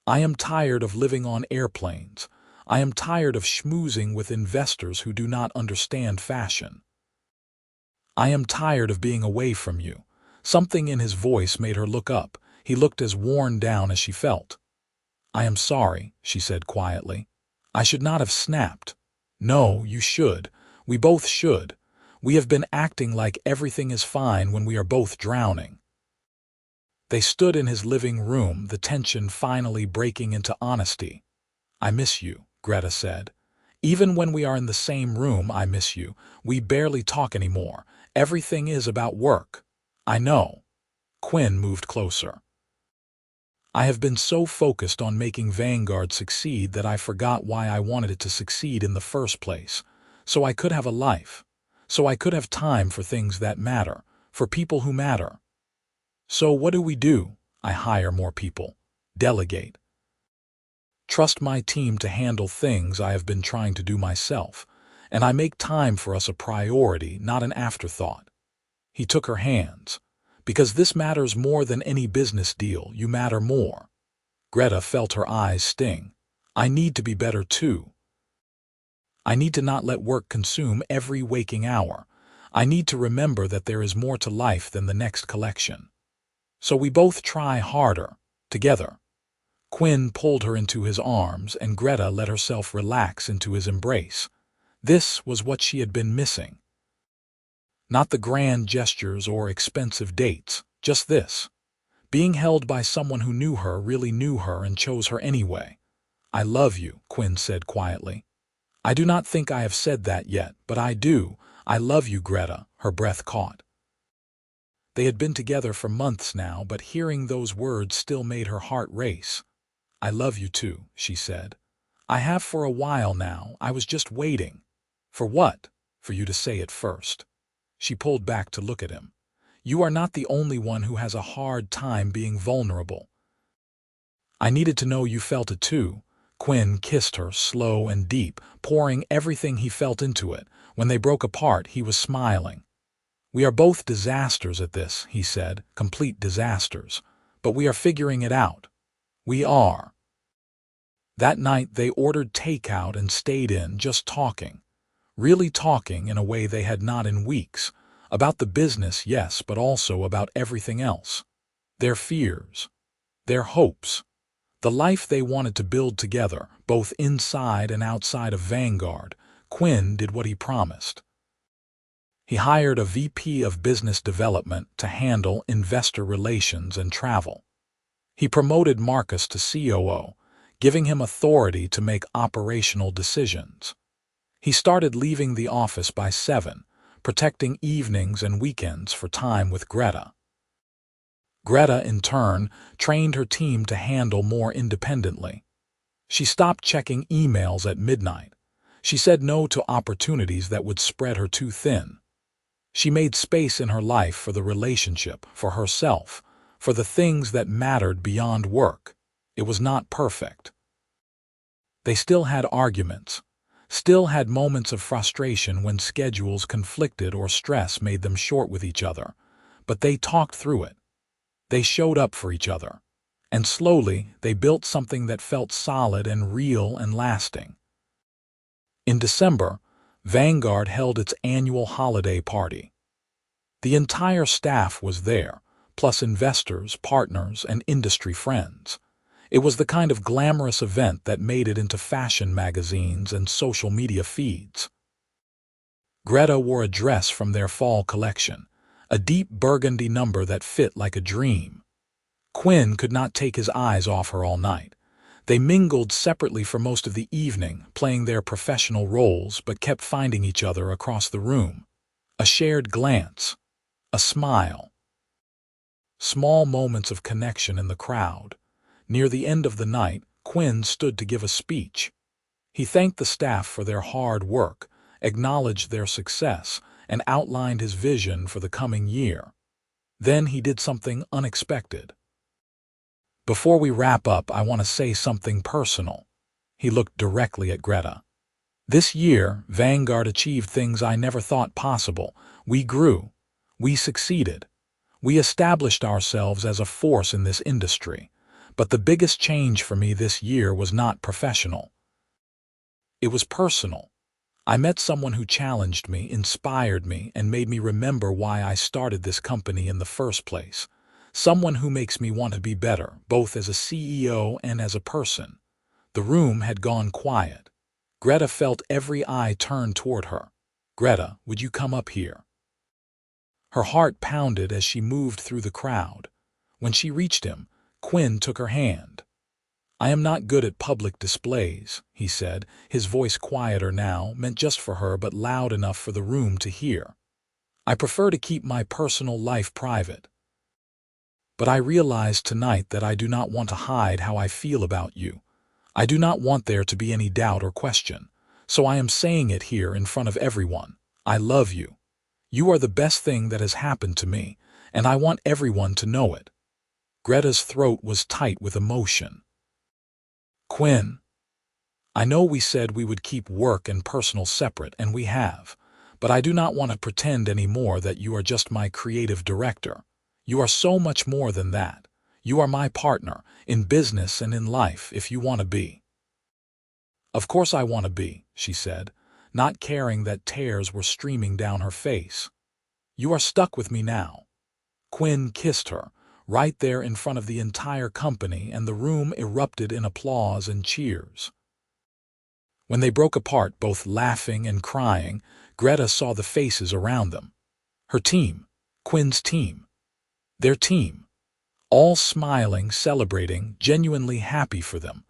"I am tired of living on airplanes. I am tired of schmoozing with investors who do not understand fashion. I am tired of being away from you." Something in his voice made her look up. He looked as worn down as she felt. "I am sorry," she said quietly. "I should not have snapped." "No, you should. We both should. We have been acting like everything is fine when we are both drowning." They stood in his living room, the tension finally breaking into honesty. "I miss you," Greta said. "Even when we are in the same room, I miss you. We barely talk anymore. Everything is about work." "I know." Quinn moved closer. "I have been so focused on making Vanguard succeed that I forgot why I wanted it to succeed in the first place. So I could have a life. So I could have time for things that matter, for people who matter. So what do? I hire more people. Delegate. Trust my team to handle things I have been trying to do myself. And I make time for us a priority, not an afterthought." He took her hands. "Because this matters more than any business deal. You matter more." Greta felt her eyes sting. "I need to be better too. I need to not let work consume every waking hour. I need to remember that there is more to life than the next collection. So we both try harder, together." Quinn pulled her into his arms, and Greta let herself relax into his embrace. This was what she had been missing. Not the grand gestures or expensive dates, just this. Being held by someone who knew her, really knew her, and chose her anyway. "I love you," Quinn said quietly. "I do not think I have said that yet, but I do. I love you, Greta," her breath caught. They had been together for months now, but hearing those words still made her heart race. "I love you too," she said. "I have for a while now. I was just waiting." "For what?" "For you to say it first." She pulled back to look at him. You are not the only one who has a hard time being vulnerable. I needed to know you felt it too. Quinn kissed her slow and deep, pouring everything he felt into it. When they broke apart, he was smiling. We are both disasters at this, he said, complete disasters. But we are figuring it out. We are. That night they ordered takeout and stayed in, just talking. Really talking in a way they had not in weeks. About the business, yes, but also about everything else. Their fears. Their hopes. The life they wanted to build together, both inside and outside of Vanguard. Quinn did what he promised. He hired a VP of Business Development to handle investor relations and travel. He promoted Marcus to COO, giving him authority to make operational decisions. He started leaving the office by 7, protecting evenings and weekends for time with Greta. Greta, in turn, trained her team to handle more independently. She stopped checking emails at midnight. She said no to opportunities that would spread her too thin. She made space in her life for the relationship, for herself, for the things that mattered beyond work. It was not perfect. They still had arguments, still had moments of frustration when schedules conflicted or stress made them short with each other, but they talked through it. They showed up for each other, and slowly they built something that felt solid and real and lasting. In December, Vanguard held its annual holiday party. The entire staff was there, plus investors, partners, and industry friends. It was the kind of glamorous event that made it into fashion magazines and social media feeds. Greta wore a dress from their fall collection, a deep burgundy number that fit like a dream. Quinn could not take his eyes off her all night. They mingled separately for most of the evening, playing their professional roles, but kept finding each other across the room. A shared glance, a smile. Small moments of connection in the crowd. Near the end of the night, Quinn stood to give a speech. He thanked the staff for their hard work, acknowledged their success, and outlined his vision for the coming year. Then he did something unexpected. Before we wrap up, I want to say something personal. He looked directly at Greta. This year, Vanguard achieved things I never thought possible. We grew. We succeeded. We established ourselves as a force in this industry. But the biggest change for me this year was not professional. It was personal. I met someone who challenged me, inspired me, and made me remember why I started this company in the first place. Someone who makes me want to be better, both as a CEO and as a person. The room had gone quiet. Greta felt every eye turned toward her. "Greta, would you come up here?" Her heart pounded as she moved through the crowd. When she reached him, Quinn took her hand. "I am not good at public displays," he said, his voice quieter now, meant just for her but loud enough for the room to hear. "I prefer to keep my personal life private. But I realized tonight that I do not want to hide how I feel about you. I do not want there to be any doubt or question. So I am saying it here in front of everyone. I love you. You are the best thing that has happened to me, and I want everyone to know it." Greta's throat was tight with emotion. "Quinn, I know we said we would keep work and personal separate, and we have, but I do not want to pretend anymore that you are just my creative director. You are so much more than that. You are my partner, in business and in life, if you want to be." "Of course I want to be," she said, not caring that tears were streaming down her face. "You are stuck with me now." Quinn kissed her, right there in front of the entire company, and the room erupted in applause and cheers. When they broke apart, both laughing and crying, Greta saw the faces around them. Her team, Quinn's team, their team, all smiling, celebrating, genuinely happy for them.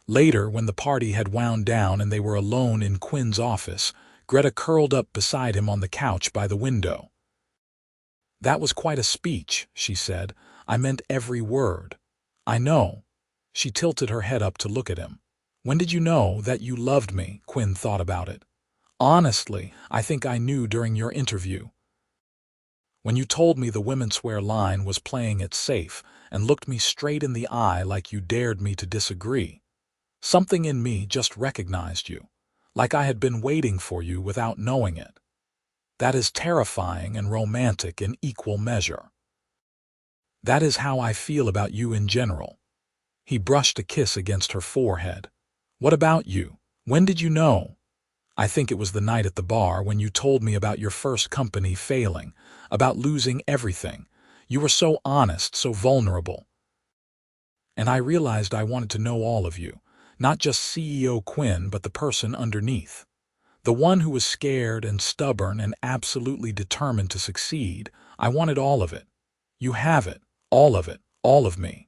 Later, when the party had wound down and they were alone in Quinn's office, Greta curled up beside him on the couch by the window. "That was quite a speech," she said. "I meant every word." "I know." She tilted her head up to look at him. "When did you know that you loved me?" Quinn thought about it. "Honestly, I think I knew during your interview." When you told me the women's wear line was playing it safe and looked me straight in the eye like you dared me to disagree. Something in me just recognized you, like I had been waiting for you without knowing it. That is terrifying and romantic in equal measure. That is how I feel about you in general. He brushed a kiss against her forehead. What about you? When did you know? I think it was the night at the bar when you told me about your first company failing, about losing everything. You were so honest, so vulnerable. And I realized I wanted to know all of you, not just CEO Quinn, but the person underneath. The one who was scared and stubborn and absolutely determined to succeed. I wanted all of it. You have it, all of it, all of me.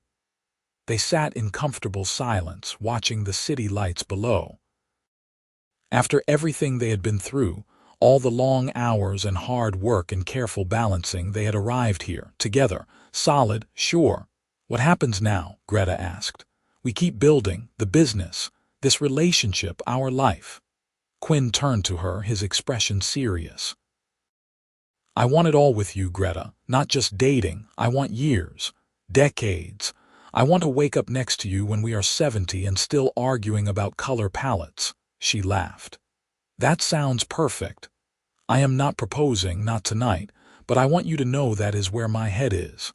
They sat in comfortable silence, watching the city lights below. After everything they had been through, all the long hours and hard work and careful balancing, they had arrived here, together, solid, sure. What happens now? Greta asked. We keep building, the business, this relationship, our life. Quinn turned to her, his expression serious. I want it all with you, Greta, not just dating. I want years, decades. I want to wake up next to you when we are 70 and still arguing about color palettes. She laughed. That sounds perfect. I am not proposing, not tonight, but I want you to know that is where my head is.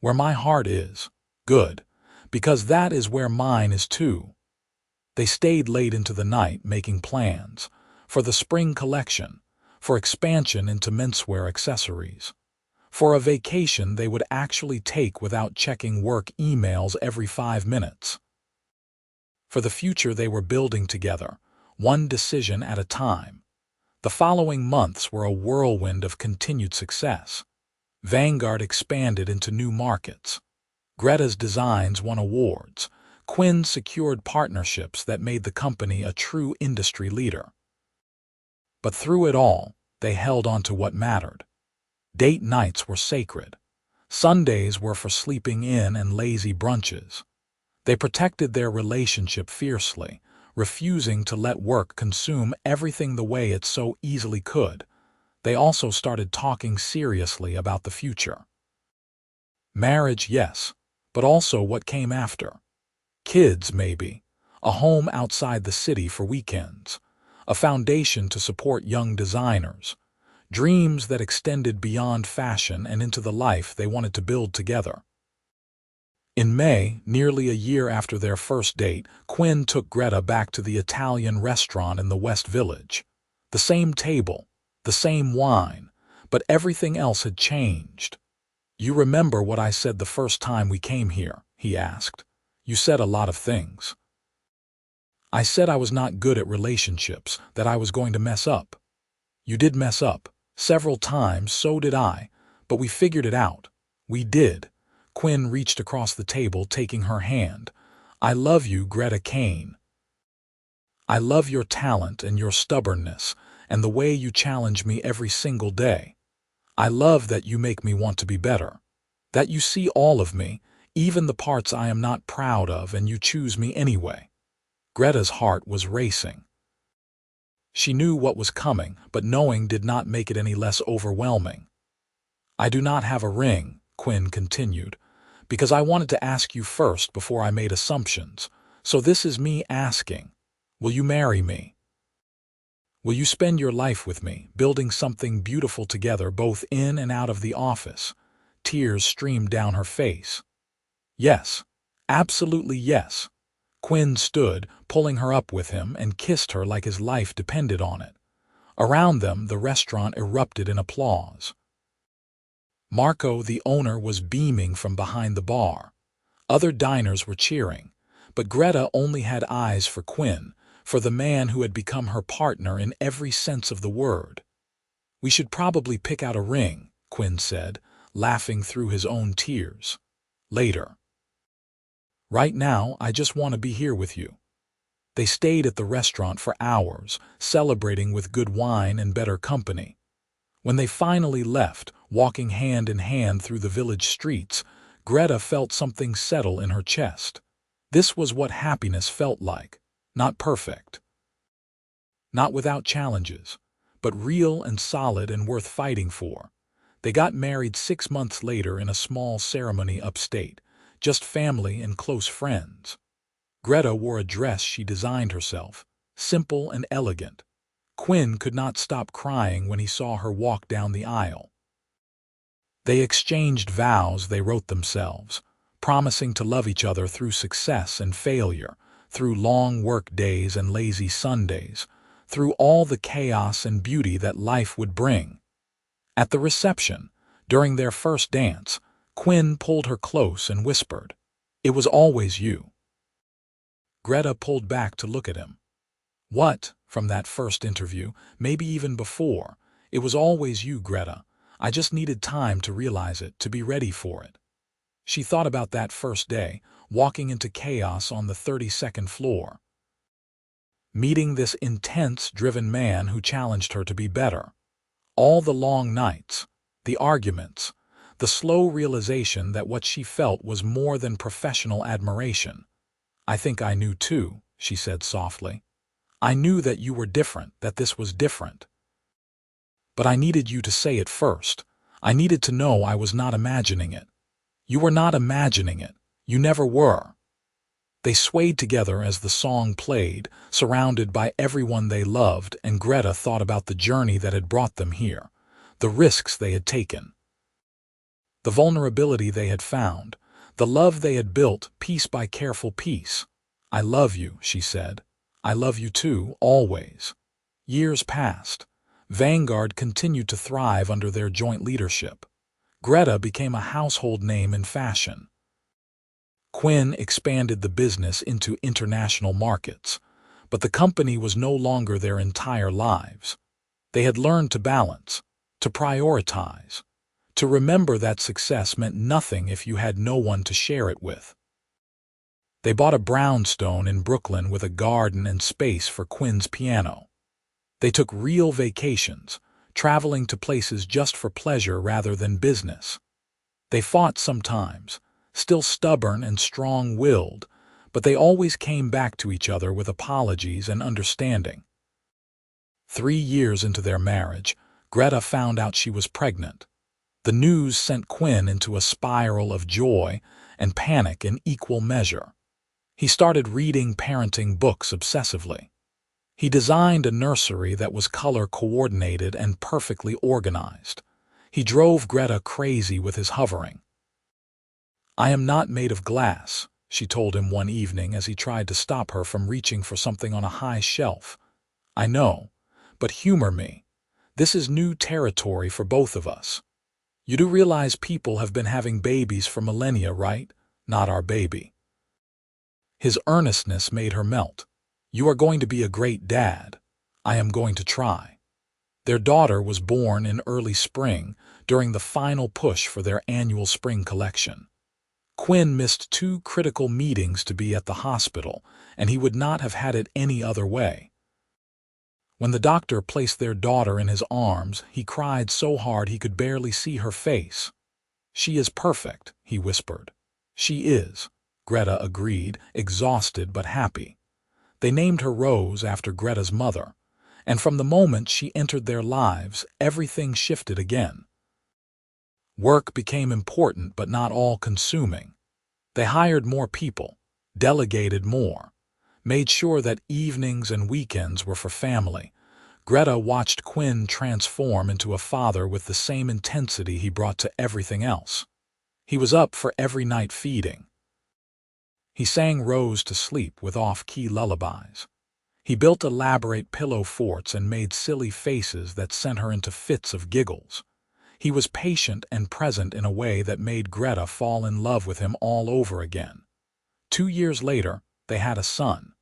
Where my heart is. Good. Because that is where mine is too. They stayed late into the night making plans for the spring collection, for expansion into menswear accessories, for a vacation they would actually take without checking work emails every 5 minutes. For the future they were building together, one decision at a time. The following months were a whirlwind of continued success. Vanguard expanded into new markets. Greta's designs won awards. Quinn secured partnerships that made the company a true industry leader. But through it all, they held on to what mattered. Date nights were sacred. Sundays were for sleeping in and lazy brunches. They protected their relationship fiercely, refusing to let work consume everything the way it so easily could. They also started talking seriously about the future. Marriage, yes, but also what came after. Kids, maybe. A home outside the city for weekends. A foundation to support young designers. Dreams that extended beyond fashion and into the life they wanted to build together. In May, nearly a year after their first date, Quinn took Greta back to the Italian restaurant in the West Village. The same table, the same wine, but everything else had changed. You remember what I said the first time we came here? He asked. You said a lot of things. I said I was not good at relationships, that I was going to mess up. You did mess up. Several times, so did I, but we figured it out. We did. Quinn reached across the table, taking her hand. I love you, Greta Kane. I love your talent and your stubbornness, and the way you challenge me every single day. I love that you make me want to be better. That you see all of me, even the parts I am not proud of, and you choose me anyway. Greta's heart was racing. She knew what was coming, but knowing did not make it any less overwhelming. I do not have a ring, Quinn continued, because I wanted to ask you first before I made assumptions. So this is me asking, will you marry me? Will you spend your life with me, building something beautiful together both in and out of the office? Tears streamed down her face. Yes, absolutely yes. Quinn stood, pulling her up with him, and kissed her like his life depended on it. Around them, the restaurant erupted in applause. Marco, the owner, was beaming from behind the bar. Other diners were cheering, but Greta only had eyes for Quinn, for the man who had become her partner in every sense of the word. We should probably pick out a ring, Quinn said, laughing through his own tears. Later. Right now, I just want to be here with you. They stayed at the restaurant for hours, celebrating with good wine and better company. When they finally left, walking hand in hand through the village streets, Greta felt something settle in her chest. This was what happiness felt like. Not perfect. Not without challenges, but real and solid and worth fighting for. They got married 6 months later in a small ceremony upstate, just family and close friends. Greta wore a dress she designed herself, simple and elegant. Quinn could not stop crying when he saw her walk down the aisle. They exchanged vows they wrote themselves, promising to love each other through success and failure, through long work days and lazy Sundays, through all the chaos and beauty that life would bring. At the reception, during their first dance, Quinn pulled her close and whispered, "It was always you." Greta pulled back to look at him. What, from that first interview, maybe even before, "It was always you, Greta. I just needed time to realize it, to be ready for it." She thought about that first day, walking into chaos on the 32nd floor. Meeting this intense, driven man who challenged her to be better. All the long nights, the arguments, the slow realization that what she felt was more than professional admiration. "I think I knew too," she said softly. "I knew that you were different, that this was different. But I needed you to say it first. I needed to know I was not imagining it." "You were not imagining it. You never were." They swayed together as the song played, surrounded by everyone they loved, and Greta thought about the journey that had brought them here, the risks they had taken, the vulnerability they had found, the love they had built piece by careful piece. "I love you," she said. "I love you too, always." Years passed. Vanguard continued to thrive under their joint leadership. Greta became a household name in fashion. Quinn expanded the business into international markets, but the company was no longer their entire lives. They had learned to balance, to prioritize, to remember that success meant nothing if you had no one to share it with. They bought a brownstone in Brooklyn with a garden and space for Quinn's piano. They took real vacations, traveling to places just for pleasure rather than business. They fought sometimes, still stubborn and strong-willed, but they always came back to each other with apologies and understanding. 3 years into their marriage, Greta found out she was pregnant. The news sent Quinn into a spiral of joy and panic in equal measure. He started reading parenting books obsessively. He designed a nursery that was color-coordinated and perfectly organized. He drove Greta crazy with his hovering. "I am not made of glass," she told him one evening as he tried to stop her from reaching for something on a high shelf. "I know, but humor me. This is new territory for both of us. You do realize people have been having babies for millennia, right? Not our baby." His earnestness made her melt. "You are going to be a great dad. I am going to try." Their daughter was born in early spring, during the final push for their annual spring collection. Quinn missed 2 critical meetings to be at the hospital, and he would not have had it any other way. When the doctor placed their daughter in his arms, he cried so hard he could barely see her face. "She is perfect," he whispered. "She is," Greta agreed, exhausted but happy. They named her Rose after Greta's mother, and from the moment she entered their lives, everything shifted again. Work became important but not all-consuming. They hired more people, delegated more, made sure that evenings and weekends were for family. Greta watched Quinn transform into a father with the same intensity he brought to everything else. He was up for every night feeding. He sang Rose to sleep with off-key lullabies. He built elaborate pillow forts and made silly faces that sent her into fits of giggles. He was patient and present in a way that made Greta fall in love with him all over again. 2 years later, they had a son.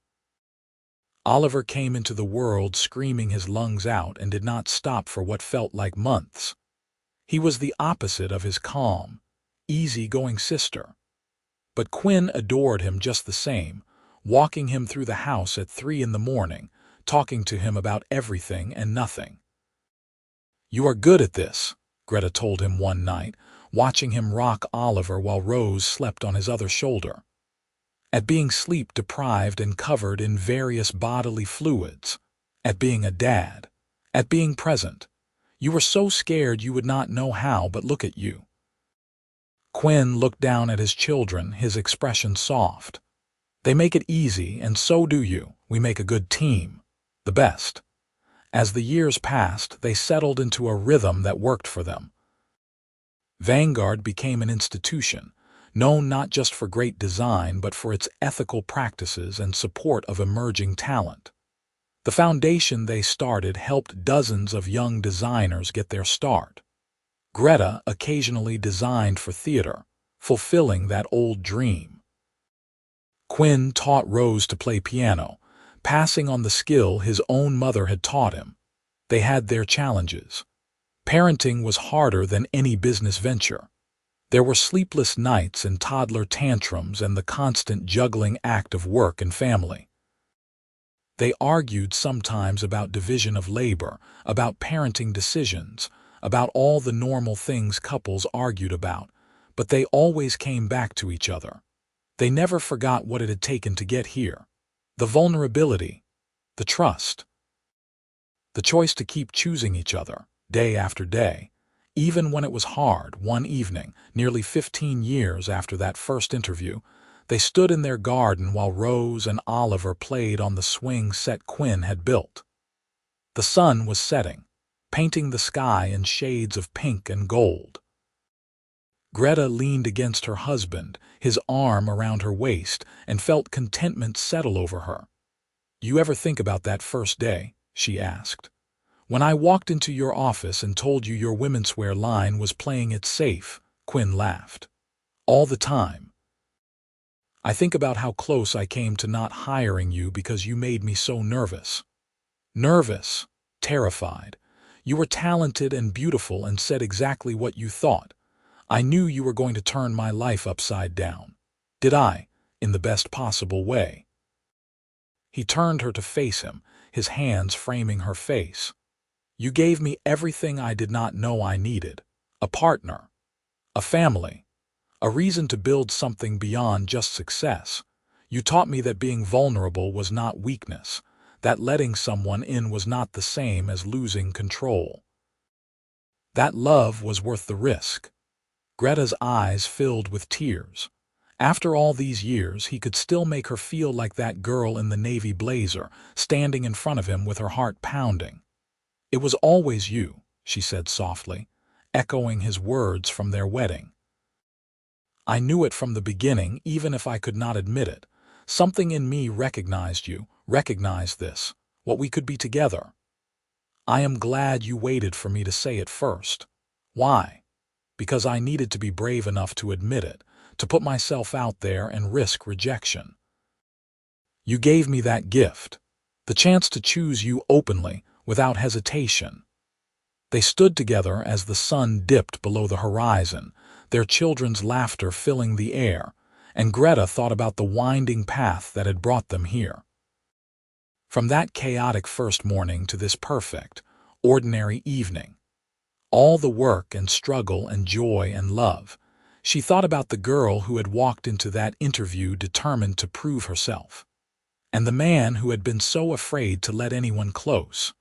Oliver came into the world screaming his lungs out and did not stop for what felt like months. He was the opposite of his calm, easy-going sister. But Quinn adored him just the same, walking him through the house at 3 in the morning, talking to him about everything and nothing. "You are good at this," Greta told him one night, watching him rock Oliver while Rose slept on his other shoulder. "At being sleep-deprived and covered in various bodily fluids. At being a dad. At being present. You were so scared you would not know how, but look at you." Quinn looked down at his children, his expression soft. "They make it easy, and so do you. We make a good team. The best." As the years passed, they settled into a rhythm that worked for them. Vanguard became an institution, known not just for great design but for its ethical practices and support of emerging talent. The foundation they started helped dozens of young designers get their start. Greta occasionally designed for theater, fulfilling that old dream. Quinn taught Rose to play piano, passing on the skill his own mother had taught him. They had their challenges. Parenting was harder than any business venture. There were sleepless nights and toddler tantrums and the constant juggling act of work and family. They argued sometimes about division of labor, about parenting decisions, about all the normal things couples argued about, but they always came back to each other. They never forgot what it had taken to get here. The vulnerability, the trust, the choice to keep choosing each other, day after day, even when it was hard. One evening, nearly 15 years after that first interview, they stood in their garden while Rose and Oliver played on the swing set Quinn had built. The sun was setting, painting the sky in shades of pink and gold. Greta leaned against her husband, his arm around her waist, and felt contentment settle over her. "You ever think about that first day?" she asked. "When I walked into your office and told you your womenswear line was playing it safe," Quinn laughed. "All the time. I think about how close I came to not hiring you because you made me so nervous." Nervous, terrified. "You were talented and beautiful and said exactly what you thought. I knew you were going to turn my life upside down. Did I? In the best possible way." He turned her to face him, his hands framing her face. "You gave me everything I did not know I needed. A partner, a family, a reason to build something beyond just success. You taught me that being vulnerable was not weakness, that letting someone in was not the same as losing control. That love was worth the risk." Greta's eyes filled with tears. After all these years, he could still make her feel like that girl in the navy blazer, standing in front of him with her heart pounding. "It was always you," she said softly, echoing his words from their wedding. "I knew it from the beginning, even if I could not admit it. Something in me recognized you, recognized this, what we could be together. I am glad you waited for me to say it first. Why? Because I needed to be brave enough to admit it, to put myself out there and risk rejection. You gave me that gift, the chance to choose you openly, without hesitation." They stood together as the sun dipped below the horizon, their children's laughter filling the air, and Greta thought about the winding path that had brought them here. From that chaotic first morning to this perfect, ordinary evening, all the work and struggle and joy and love, she thought about the girl who had walked into that interview determined to prove herself, and the man who had been so afraid to let anyone close.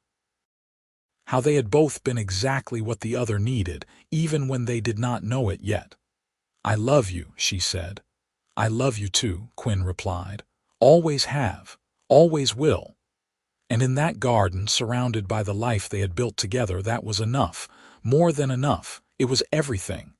How they had both been exactly what the other needed, even when they did not know it yet. "I love you," she said. "I love you too," Quinn replied. "Always have, always will." And in that garden, surrounded by the life they had built together, that was enough, more than enough. It was everything.